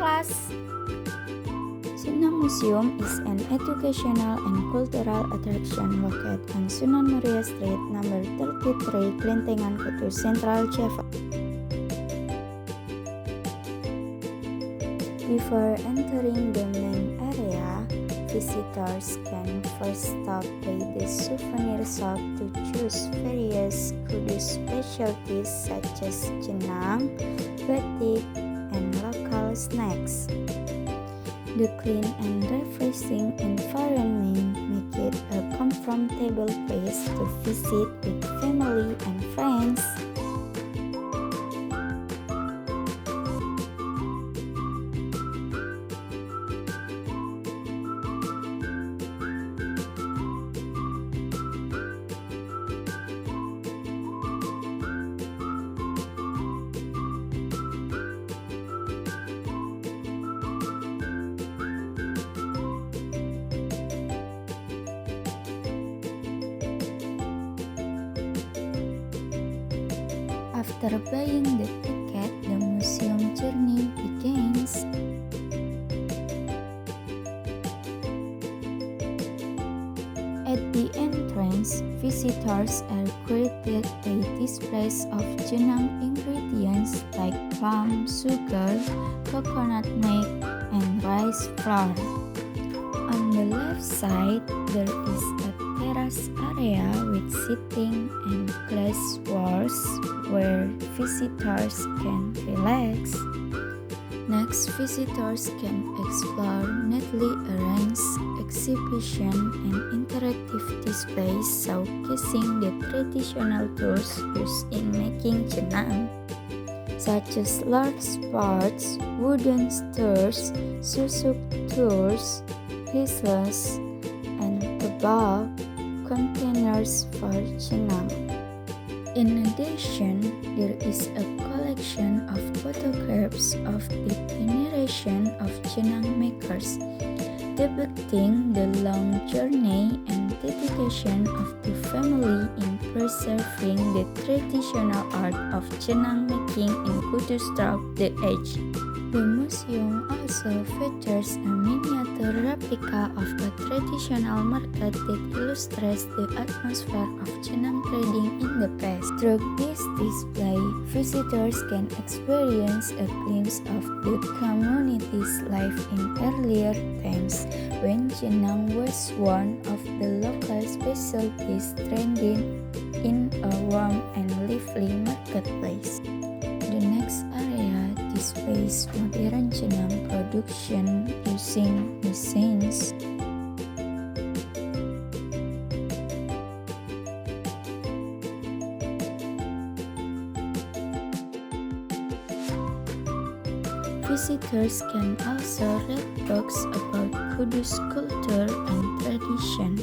class. Jenang Museum is an educational and cultural attraction located on Sunan Muria Street, number 33, Klintengan, Kudus, Central Java. Before entering the main area, visitors can first stop by the souvenir shop to choose various Kudus specialties such as jenang, batik, and local snacks. The clean and refreshing environment make it a comfortable place to visit with family and friends. After buying the ticket, the museum journey begins. At the entrance, visitors are greeted by displays of jenang ingredients like palm sugar, coconut milk, and rice flour. On the left side, there is a terrace area with seating and glass walls where visitors can relax. Next, visitors can explore neatly arranged exhibition and interactive displays showcasing the traditional tools used in making jenang, such as large pots, wooden stirrers, susuk tools, whistles, and kebab containers for jenang. In addition, there is a collection of photographs of the generation of jenang makers, depicting the long journey and dedication of the family in preserving the traditional art of jenang making in Kudus throughout the age. The museum also features a miniature replica of a traditional market that illustrates the atmosphere of jenang trading in the past. Through this display, visitors can experience a glimpse of the community's life in earlier times when jenang was one of the local specialties trending in a warm and lively marketplace. The next area displays modern jenang production using machines. Visitors can also read books about Kudus culture and tradition.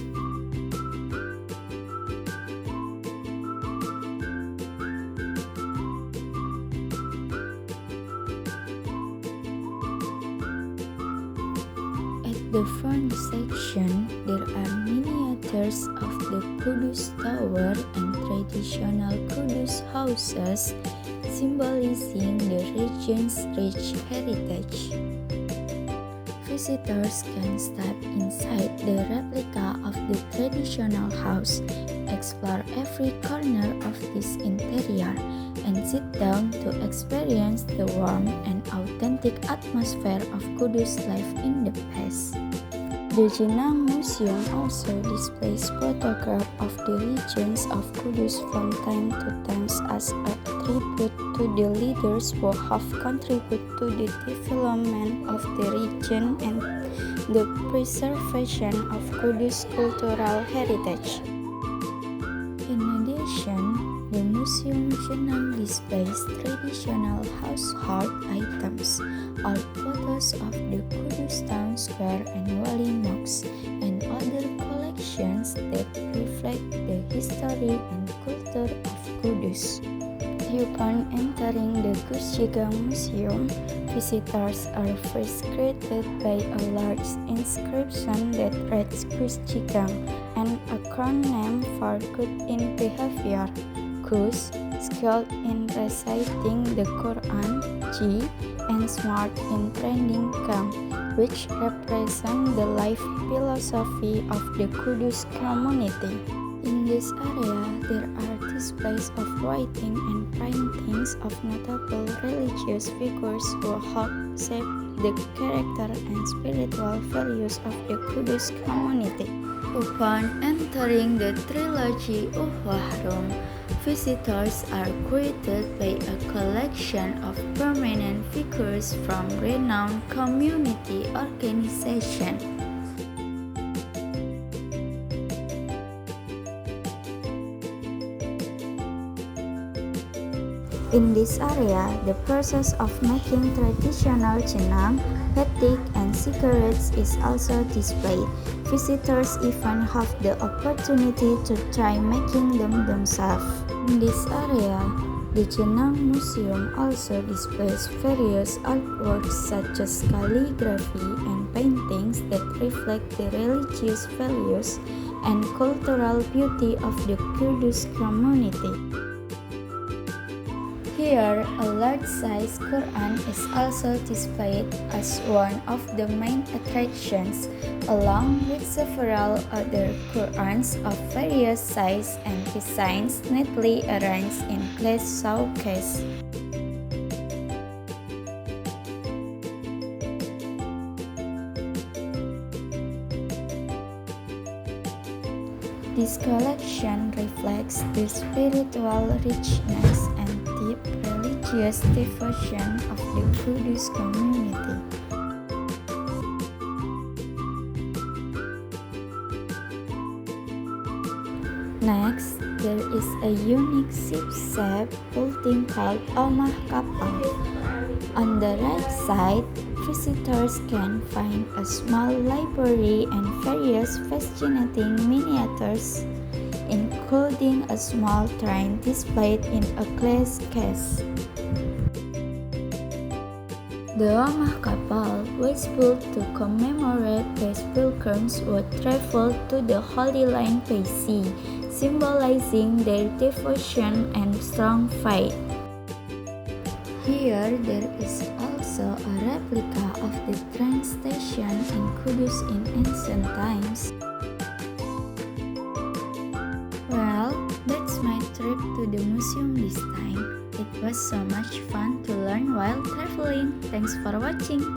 The front section, there are miniatures of the Kudus Tower and traditional Kudus houses, symbolizing the region's rich heritage. Visitors can step inside the replica of the traditional house, explore every corner of this interior, and sit down to experience the warm and authentic atmosphere of Kudus life in the past. The Jenang Museum also displays photographs of the regions of Kudus from time to time as a tribute to the leaders who have contributed to the development of the region and the preservation of Kudus cultural heritage. In addition, the museum Jenang displays traditional household items, art photos of the Kudus town square and wali mosques, and other collections that reflect the history and culture of Kudus. Upon entering the Gus Chigang Museum, visitors are first greeted by a large inscription that reads Gus Chigang, an acronym for Good in Behavior. Gus, skilled in reciting the Quran, G, and smart in training camp, which represent the life philosophy of the Kudus community. In this area, there are displays of writing and paintings of notable religious figures who help shape the character and spiritual values of the Kudus community. Upon entering the trilogy Ukhuwah room, visitors are greeted by a collection of prominent figures from renowned community organizations. In this area, the process of making traditional jenang, batik, and cigarettes is also displayed. Visitors even have the opportunity to try making them themselves. In this area, the Jenang Museum also displays various artworks such as calligraphy and paintings that reflect the religious values and cultural beauty of the Kudus community. Here, a large-size Quran is also displayed as one of the main attractions, along with several other Qurans of various sizes and designs neatly arranged in glass showcase. This collection reflects the spiritual richness and deep religious devotion of the Kudus community. Next, there is a unique ship-shaped building called Omah Kapal. On the right side, visitors can find a small library and various fascinating miniatures, including a small train displayed in a glass case. The Omah Kapal was built to commemorate those pilgrims who traveled to the Holy Land by sea, symbolizing their devotion and strong faith. Here, there is also a replica of the train station in Kudus in ancient times. Well, that's my trip to the museum this time. It was so much fun to learn while traveling. Thanks for watching.